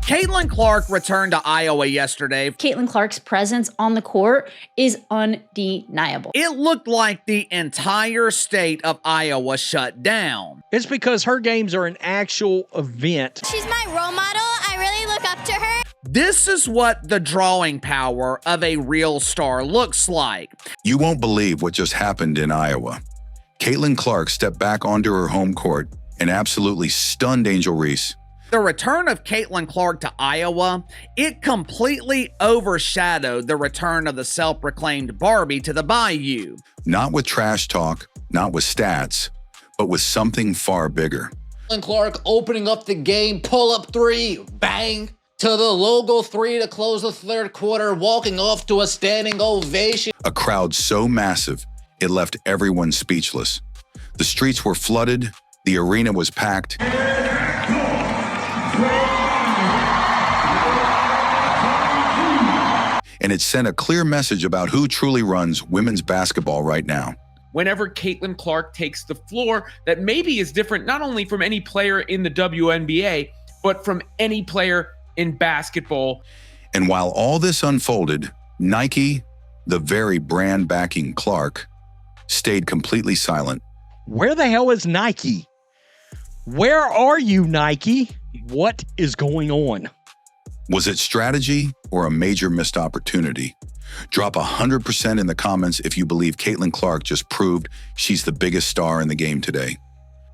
Caitlin Clark returned to Iowa yesterday. Caitlin Clark's presence on the court is undeniable. It looked like the entire state of Iowa shut down. It's because her games are an actual event. She's my role model. I really look up to her. This is what the drawing power of a real star looks like. You won't believe what just happened in Iowa. Caitlin Clark stepped back onto her home court and absolutely stunned Angel Reese. The return of Caitlin Clark to Iowa, it completely overshadowed the return of the self-proclaimed Barbie to the Bayou. Not with trash talk, not with stats, but with something far bigger. Caitlin Clark opening up the game, pull-up three, bang, to the logo three to close the third quarter, walking off to a standing ovation. A crowd so massive, it left everyone speechless. The streets were flooded, the arena was packed. And it sent a clear message about who truly runs women's basketball right now. Whenever Caitlin Clark takes the floor, that maybe is different not only from any player in the WNBA, but from any player in basketball. And while all this unfolded, Nike, the very brand backing Clark, stayed completely silent. Where the hell is Nike? Where are you, Nike? What is going on? Was it strategy or a major missed opportunity? Drop 100% in the comments if you believe Caitlin Clark just proved she's the biggest star in the game today.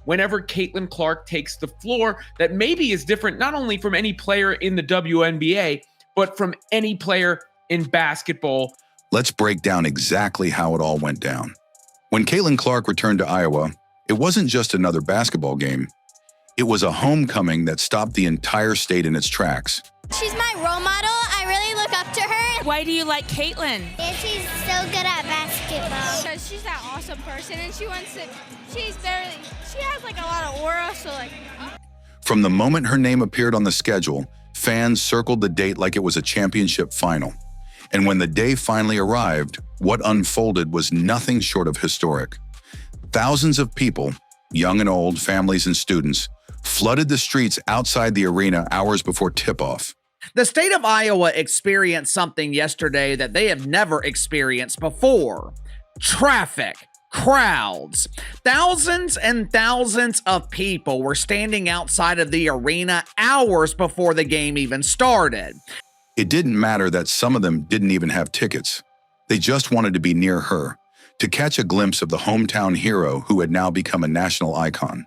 Whenever Caitlin Clark takes the floor, that maybe is different not only from any player in the WNBA, but from any player in basketball. Let's break down exactly how it all went down. When Caitlin Clark returned to Iowa, it wasn't just another basketball game. It was a homecoming that stopped the entire state in its tracks. She's my role model. I really look up to her. Why do you like Caitlin? And she's so good at basketball. Because she's that awesome person, and she has like a lot of aura, so like. From the moment her name appeared on the schedule, fans circled the date like it was a championship final. And when the day finally arrived, what unfolded was nothing short of historic. Thousands of people, young and old, families and students, flooded the streets outside the arena hours before tip-off. The state of Iowa experienced something yesterday that they have never experienced before. Traffic. Crowds. Thousands and thousands of people were standing outside of the arena hours before the game even started. It didn't matter that some of them didn't even have tickets. They just wanted to be near her, to catch a glimpse of the hometown hero who had now become a national icon.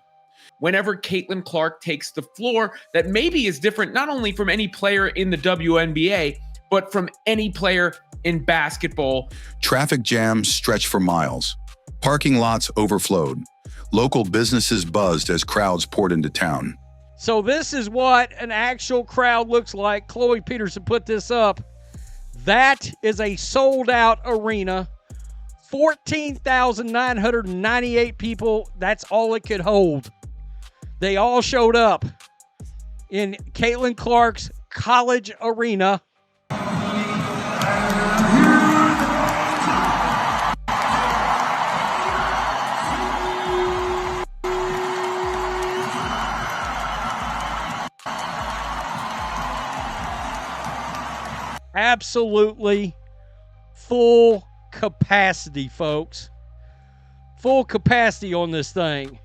Whenever Caitlin Clark takes the floor, that maybe is different not only from any player in the WNBA, but from any player in basketball. Traffic jams stretched for miles. Parking lots overflowed. Local businesses buzzed as crowds poured into town. So this is what an actual crowd looks like. Chloe Peterson put this up. That is a sold-out arena. 14,998 people. That's all it could hold. They all showed up in Caitlin Clark's college arena. Absolutely full capacity, folks. Full capacity on this thing.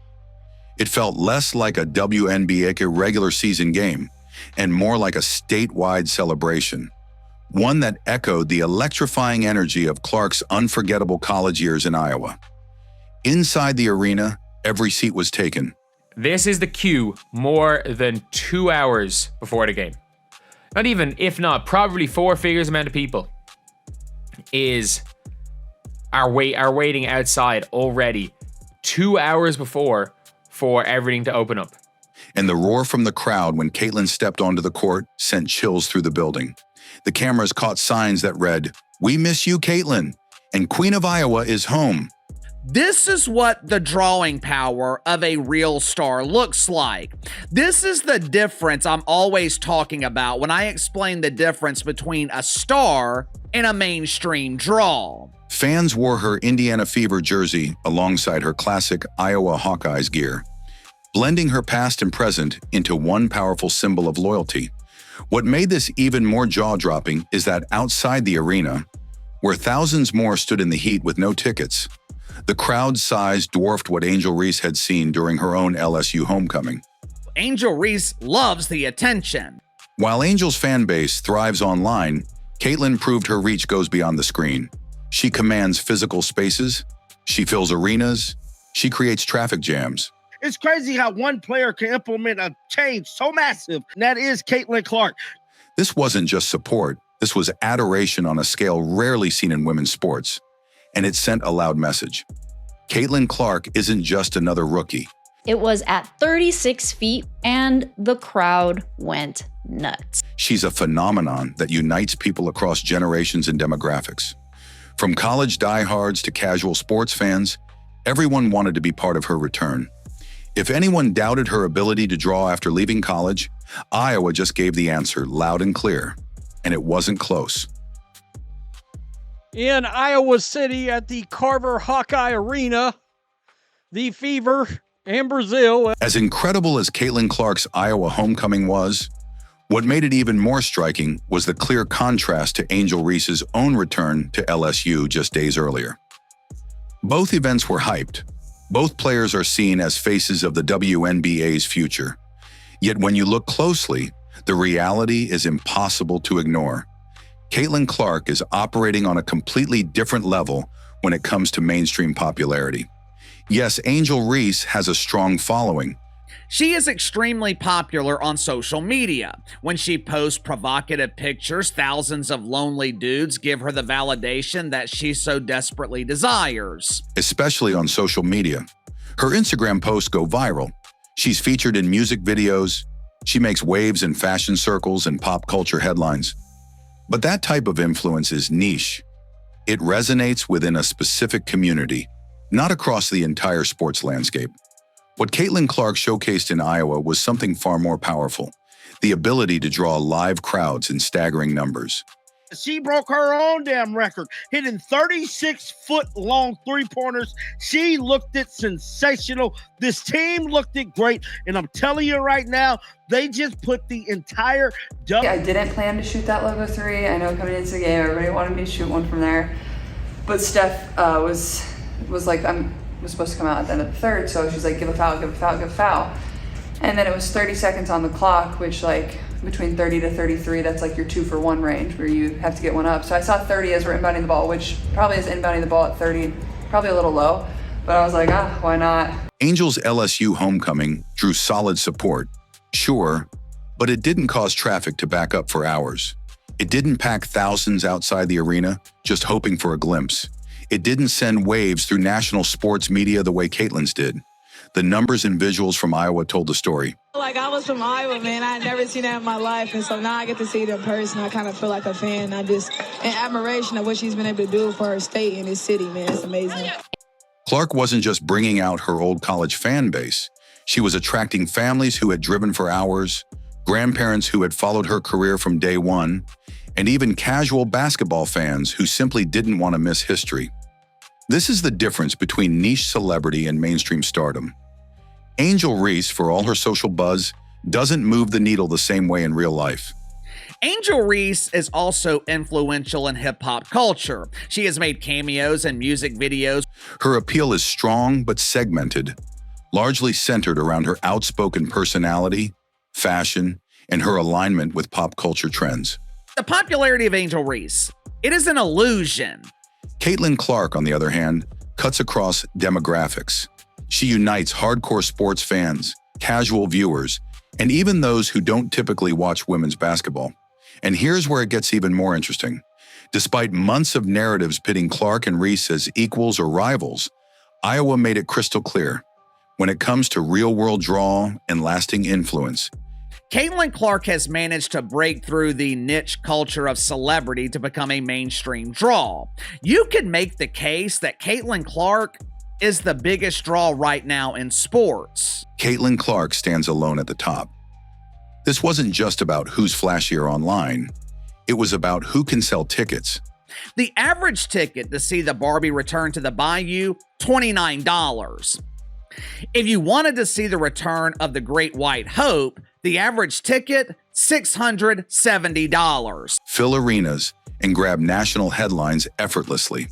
It felt less like a WNBA regular season game and more like a statewide celebration, one that echoed the electrifying energy of Clark's unforgettable college years in Iowa. Inside the arena, every seat was taken. This is the queue more than 2 hours before the game. Not even, if not, probably four figures amount of people are waiting outside already 2 hours before for everything to open up. And the roar from the crowd when Caitlin stepped onto the court sent chills through the building. The cameras caught signs that read, "We miss you, Caitlin," and Queen of Iowa is home. This is what the drawing power of a real star looks like. This is the difference I'm always talking about when I explain the difference between a star and a mainstream draw. Fans wore her Indiana Fever jersey alongside her classic Iowa Hawkeyes gear, blending her past and present into one powerful symbol of loyalty. What made this even more jaw-dropping is that outside the arena, where thousands more stood in the heat with no tickets, the crowd size dwarfed what Angel Reese had seen during her own LSU homecoming. Angel Reese loves the attention. While Angel's fan base thrives online, Caitlin proved her reach goes beyond the screen. She commands physical spaces, she fills arenas, she creates traffic jams. It's crazy how one player can implement a change so massive, and that is Caitlin Clark. This wasn't just support, this was adoration on a scale rarely seen in women's sports. And it sent a loud message. Caitlin Clark isn't just another rookie. It was at 36 feet, and the crowd went nuts. She's a phenomenon that unites people across generations and demographics. From college diehards to casual sports fans, everyone wanted to be part of her return. If anyone doubted her ability to draw after leaving college, Iowa just gave the answer loud and clear, and it wasn't close. In Iowa City at the Carver Hawkeye Arena, the Fever and Brazil. As incredible as Caitlin Clark's Iowa homecoming was, what made it even more striking was the clear contrast to Angel Reese's own return to LSU just days earlier. Both events were hyped. Both players are seen as faces of the WNBA's future. Yet when you look closely, the reality is impossible to ignore. Caitlin Clark is operating on a completely different level when it comes to mainstream popularity. Yes, Angel Reese has a strong following. She is extremely popular on social media. When she posts provocative pictures, thousands of lonely dudes give her the validation that she so desperately desires. Especially on social media. Her Instagram posts go viral. She's featured in music videos. She makes waves in fashion circles and pop culture headlines. But that type of influence is niche. It resonates within a specific community, not across the entire sports landscape. What Caitlin Clark showcased in Iowa was something far more powerful, the ability to draw live crowds in staggering numbers. She broke her own damn record, hitting 36-foot-long three-pointers. She looked it sensational. This team looked it great. And I'm telling you right now, they just put the entire... I didn't plan to shoot that logo three. I know coming into the game, everybody wanted me to shoot one from there. But Steph was like, was supposed to come out at the end of the third, so she's like, give a foul, give a foul, give a foul. And then it was 30 seconds on the clock, which like between 30 to 33, that's like your 2-for-1 range where you have to get one up. So I saw 30 as we're inbounding the ball, which probably is inbounding the ball at 30, probably a little low, but I was like, why not? Angel's LSU homecoming drew solid support, sure, but it didn't cause traffic to back up for hours. It didn't pack thousands outside the arena, just hoping for a glimpse. It didn't send waves through national sports media the way Caitlin's did. The numbers and visuals from Iowa told the story. Like, I was from Iowa, man. I had never seen that in my life. And so now I get to see it in person. I kind of feel like a fan. I just, in admiration of what she's been able to do for her state and this city, man. It's amazing. Clark wasn't just bringing out her old college fan base. She was attracting families who had driven for hours, grandparents who had followed her career from day one, and even casual basketball fans who simply didn't want to miss history. This is the difference between niche celebrity and mainstream stardom. Angel Reese, for all her social buzz, doesn't move the needle the same way in real life. Angel Reese is also influential in hip-hop culture. She has made cameos and music videos. Her appeal is strong but segmented, largely centered around her outspoken personality, fashion, and her alignment with pop culture trends. The popularity of Angel Reese, it is an illusion. Caitlin Clark, on the other hand, cuts across demographics. She unites hardcore sports fans, casual viewers, and even those who don't typically watch women's basketball. And here's where it gets even more interesting. Despite months of narratives pitting Clark and Reese as equals or rivals, Iowa made it crystal clear. When it comes to real-world draw and lasting influence, Caitlin Clark has managed to break through the niche culture of celebrity to become a mainstream draw. You could make the case that Caitlin Clark is the biggest draw right now in sports. Caitlin Clark stands alone at the top. This wasn't just about who's flashier online. It was about who can sell tickets. The average ticket to see the Barbie return to the Bayou, $29. If you wanted to see the return of the Great White Hope, the average ticket, $670. Fill arenas and grab national headlines effortlessly.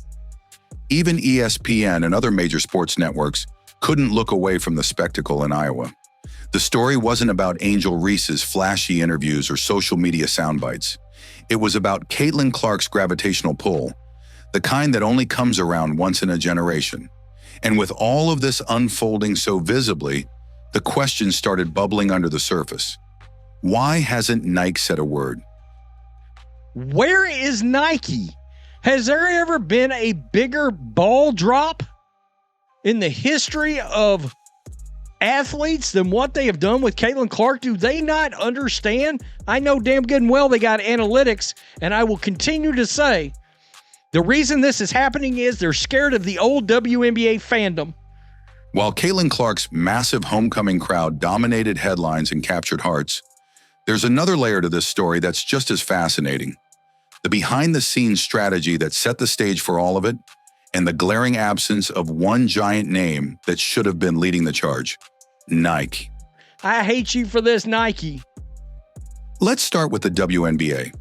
Even ESPN and other major sports networks couldn't look away from the spectacle in Iowa. The story wasn't about Angel Reese's flashy interviews or social media soundbites. It was about Caitlin Clark's gravitational pull, the kind that only comes around once in a generation. And with all of this unfolding so visibly, the question started bubbling under the surface. Why hasn't Nike said a word? Where is Nike? Has there ever been a bigger ball drop in the history of athletes than what they have done with Caitlin Clark? Do they not understand? I know damn good and well they got analytics, and I will continue to say the reason this is happening is they're scared of the old WNBA fandom. While Caitlin Clark's massive homecoming crowd dominated headlines and captured hearts, there's another layer to this story that's just as fascinating. The behind-the-scenes strategy that set the stage for all of it, and the glaring absence of one giant name that should have been leading the charge: Nike. I hate you for this, Nike. Let's start with the WNBA.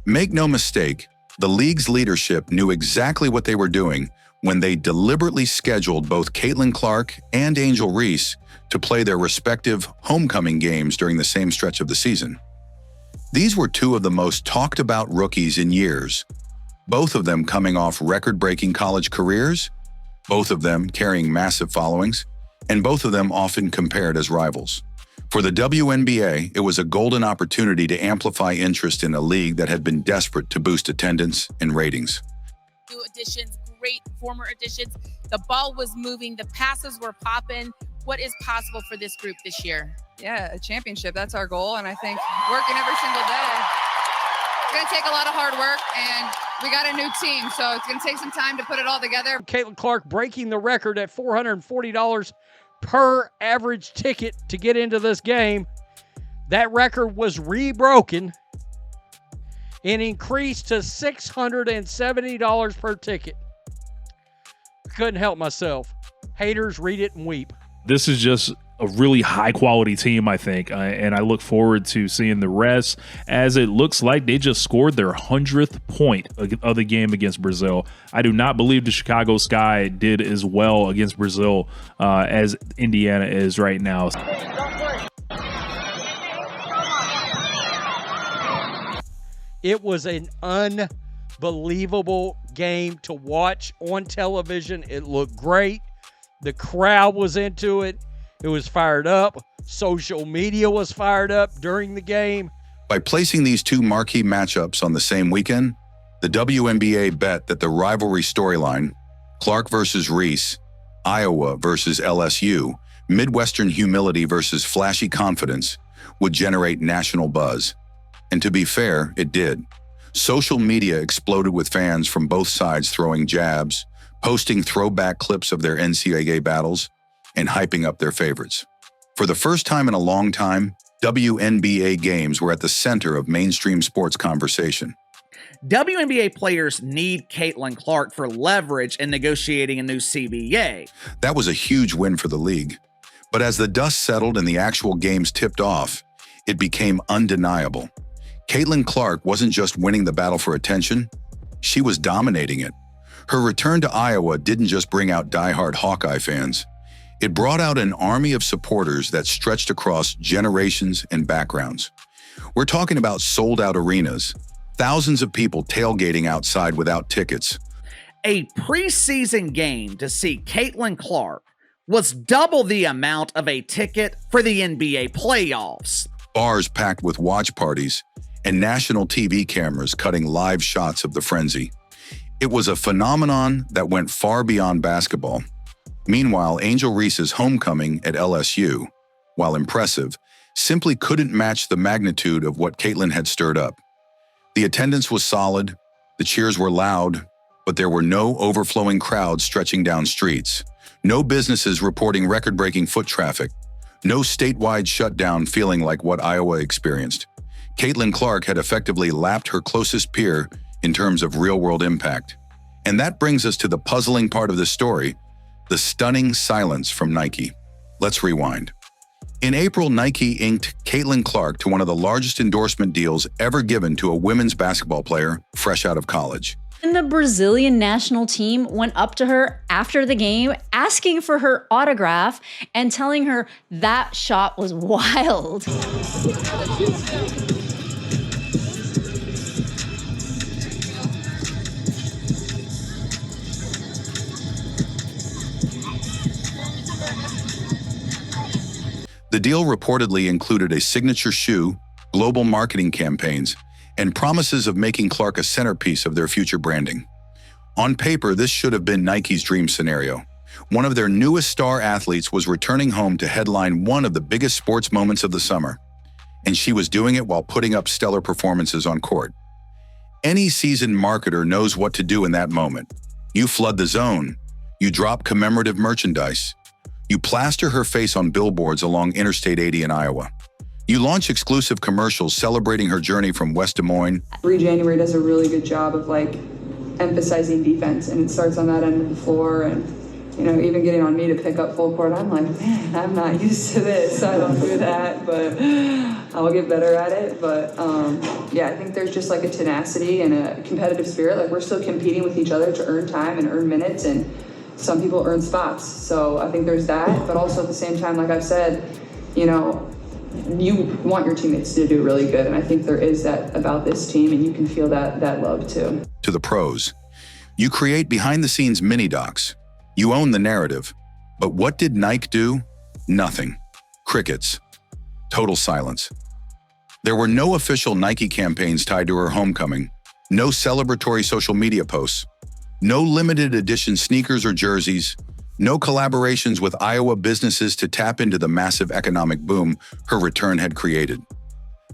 Make no mistake, the league's leadership knew exactly what they were doing when they deliberately scheduled both Caitlin Clark and Angel Reese to play their respective homecoming games during the same stretch of the season. These were two of the most talked about rookies in years, both of them coming off record-breaking college careers, both of them carrying massive followings, and both of them often compared as rivals. For the WNBA, it was a golden opportunity to amplify interest in a league that had been desperate to boost attendance and ratings. New additions, great former additions. The ball was moving, the passes were popping. What is possible for this group this year? Yeah, a championship. That's our goal. And I think working every single day. It's going to take a lot of hard work, and we got a new team, so it's going to take some time to put it all together. Caitlin Clark breaking the record at $440 per average ticket to get into this game. That record was rebroken and increased to $670 per ticket. I couldn't help myself. Haters, read it and weep. This is just a really high-quality team, I think, and I look forward to seeing the rest, as it looks like they just scored their 100th point of the game against Brazil. I do not believe the Chicago Sky did as well against Brazil as Indiana is right now. It was an unbelievable game to watch on television. It looked great. The crowd was into it. It was fired up. Social media was fired up during the game. By placing these two marquee matchups on the same weekend, the WNBA bet that the rivalry storyline, Clark versus Reese, Iowa versus LSU, Midwestern humility versus flashy confidence, would generate national buzz. And to be fair, it did. Social media exploded with fans from both sides throwing jabs, posting throwback clips of their NCAA battles, and hyping up their favorites. For the first time in a long time, WNBA games were at the center of mainstream sports conversation. WNBA players need Caitlin Clark for leverage in negotiating a new CBA. That was a huge win for the league. But as the dust settled and the actual games tipped off, it became undeniable. Caitlin Clark wasn't just winning the battle for attention, she was dominating it. Her return to Iowa didn't just bring out diehard Hawkeye fans. It brought out an army of supporters that stretched across generations and backgrounds. We're talking about sold-out arenas, thousands of people tailgating outside without tickets. A preseason game to see Caitlin Clark was double the amount of a ticket for the NBA playoffs. Bars packed with watch parties and national TV cameras cutting live shots of the frenzy. It was a phenomenon that went far beyond basketball. Meanwhile, Angel Reese's homecoming at LSU, while impressive, simply couldn't match the magnitude of what Caitlin had stirred up. The attendance was solid, the cheers were loud, but there were no overflowing crowds stretching down streets, no businesses reporting record-breaking foot traffic, no statewide shutdown feeling like what Iowa experienced. Caitlin Clark had effectively lapped her closest peer in terms of real-world impact. And that brings us to the puzzling part of the story, the stunning silence from Nike. Let's rewind. In April, Nike inked Caitlin Clark to one of the largest endorsement deals ever given to a women's basketball player fresh out of college. And the Brazilian national team went up to her after the game, asking for her autograph and telling her that shot was wild. The deal reportedly included a signature shoe, global marketing campaigns, and promises of making Clark a centerpiece of their future branding. On paper, this should have been Nike's dream scenario. One of their newest star athletes was returning home to headline one of the biggest sports moments of the summer, and she was doing it while putting up stellar performances on court. Any seasoned marketer knows what to do in that moment. You flood the zone, you drop commemorative merchandise, you plaster her face on billboards along Interstate 80 in Iowa. You launch exclusive commercials celebrating her journey from West Des Moines. 3 January does a really good job of emphasizing defense, and it starts on that end of the floor, and even getting on me to pick up full court. I'm like, man, I'm not used to this. I don't do that, but I'll get better at it. But yeah, I think there's just a tenacity and a competitive spirit. We're still competing with each other to earn time and earn minutes, and some people earn spots. So I think there's that, but also at the same time, like I've said, you want your teammates to do really good, and I think there is that about this team, and you can feel that love too. To the pros. You create behind-the-scenes mini-docs. You own the narrative. But what did Nike do? Nothing. Crickets. Total silence. There were no official Nike campaigns tied to her homecoming, no celebratory social media posts, no limited edition sneakers or jerseys, no collaborations with Iowa businesses to tap into the massive economic boom her return had created.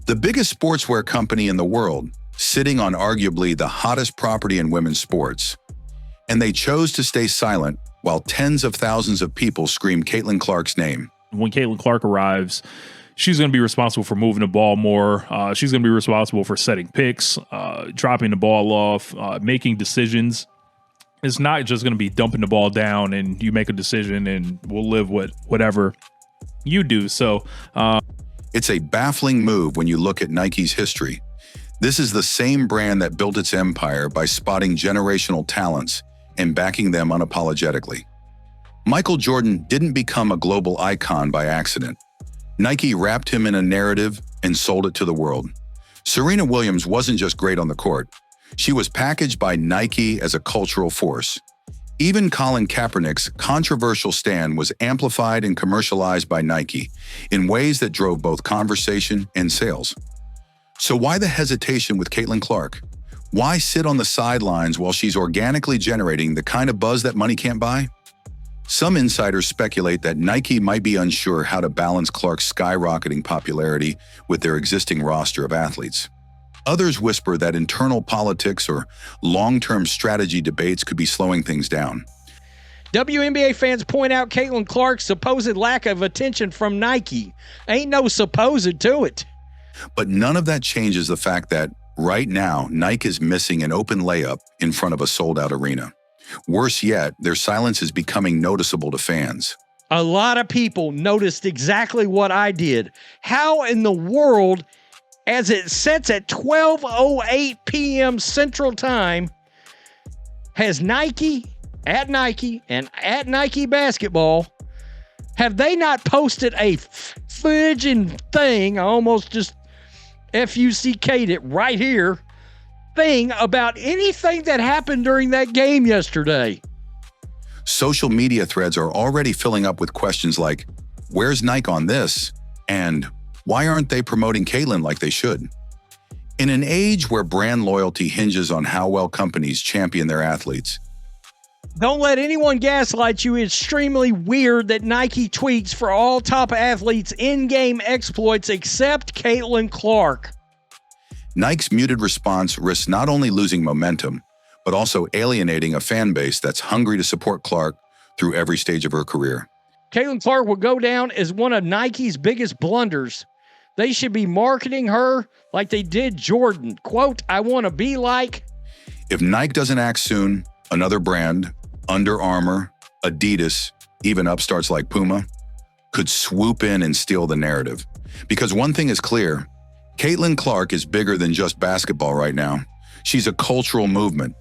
The biggest sportswear company in the world, sitting on arguably the hottest property in women's sports. And they chose to stay silent while tens of thousands of people scream Caitlin Clark's name. When Caitlin Clark arrives, she's going to be responsible for moving the ball more. She's going to be responsible for setting picks, dropping the ball off, making decisions. It's not just going to be dumping the ball down and you make a decision and we'll live with whatever you do. So it's a baffling move when you look at Nike's history. This is the same brand that built its empire by spotting generational talents and backing them unapologetically. Michael Jordan didn't become a global icon by accident. Nike wrapped him in a narrative and sold it to the world. Serena Williams wasn't just great on the court. She was packaged by Nike as a cultural force. Even Colin Kaepernick's controversial stand was amplified and commercialized by Nike in ways that drove both conversation and sales. So why the hesitation with Caitlin Clark? Why sit on the sidelines while she's organically generating the kind of buzz that money can't buy? Some insiders speculate that Nike might be unsure how to balance Clark's skyrocketing popularity with their existing roster of athletes. Others whisper that internal politics or long-term strategy debates could be slowing things down. WNBA fans point out Caitlin Clark's supposed lack of attention from Nike. Ain't no supposed to it. But none of that changes the fact that, right now, Nike is missing an open layup in front of a sold-out arena. Worse yet, their silence is becoming noticeable to fans. A lot of people noticed exactly what I did. How in the world, as it sets at 12:08 p.m. Central Time, has Nike, and at Nike Basketball, have they not posted a fudging thing, I almost just F-U-C-K'd it right here, thing about anything that happened during that game yesterday? Social media threads are already filling up with questions like, where's Nike on this? And why aren't they promoting Caitlin like they should? In an age where brand loyalty hinges on how well companies champion their athletes, don't let anyone gaslight you. It's extremely weird that Nike tweaks for all top athletes' in-game exploits except Caitlin Clark. Nike's muted response risks not only losing momentum, but also alienating a fan base that's hungry to support Clark through every stage of her career. Caitlin Clark will go down as one of Nike's biggest blunders. They should be marketing her like they did Jordan. Quote, I want to be like. If Nike doesn't act soon, another brand, Under Armour, Adidas, even upstarts like Puma, could swoop in and steal the narrative. Because one thing is clear, Caitlin Clark is bigger than just basketball right now. She's a cultural movement,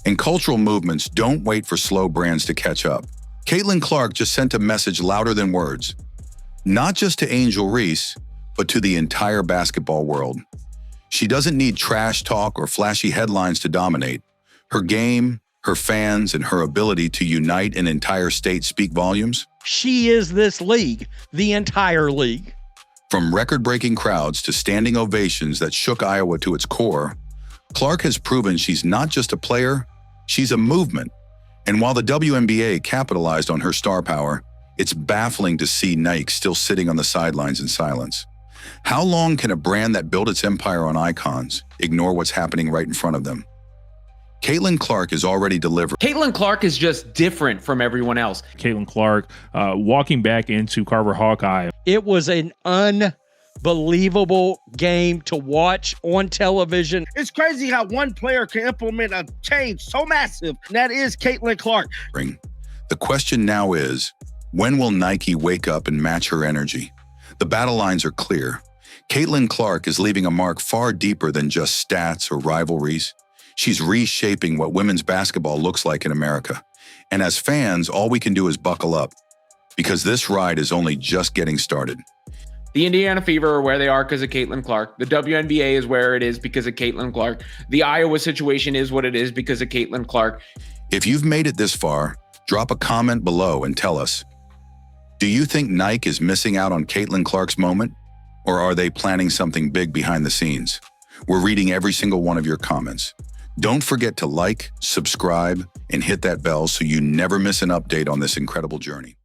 and cultural movements don't wait for slow brands to catch up. Caitlin Clark just sent a message louder than words, not just to Angel Reese, but to the entire basketball world. She doesn't need trash talk or flashy headlines to dominate. Her game, her fans, and her ability to unite an entire state speak volumes. She is this league, the entire league. From record-breaking crowds to standing ovations that shook Iowa to its core, Clark has proven she's not just a player, she's a movement. And while the WNBA capitalized on her star power, it's baffling to see Nike still sitting on the sidelines in silence. How long can a brand that built its empire on icons ignore what's happening right in front of them? Caitlin Clark is already delivered. Caitlin Clark is just different from everyone else. Caitlin Clark walking back into Carver Hawkeye. It was an unbelievable game to watch on television. It's crazy how one player can implement a change so massive, and that is Caitlin Clark. The question now is, when will Nike wake up and match her energy? The battle lines are clear. Caitlin Clark is leaving a mark far deeper than just stats or rivalries. She's reshaping what women's basketball looks like in America. And as fans, all we can do is buckle up, because this ride is only just getting started. The Indiana Fever are where they are because of Caitlin Clark. The WNBA is where it is because of Caitlin Clark. The Iowa situation is what it is because of Caitlin Clark. If you've made it this far, drop a comment below and tell us, do you think Nike is missing out on Caitlin Clark's moment? Or are they planning something big behind the scenes? We're reading every single one of your comments. Don't forget to like, subscribe, and hit that bell so you never miss an update on this incredible journey.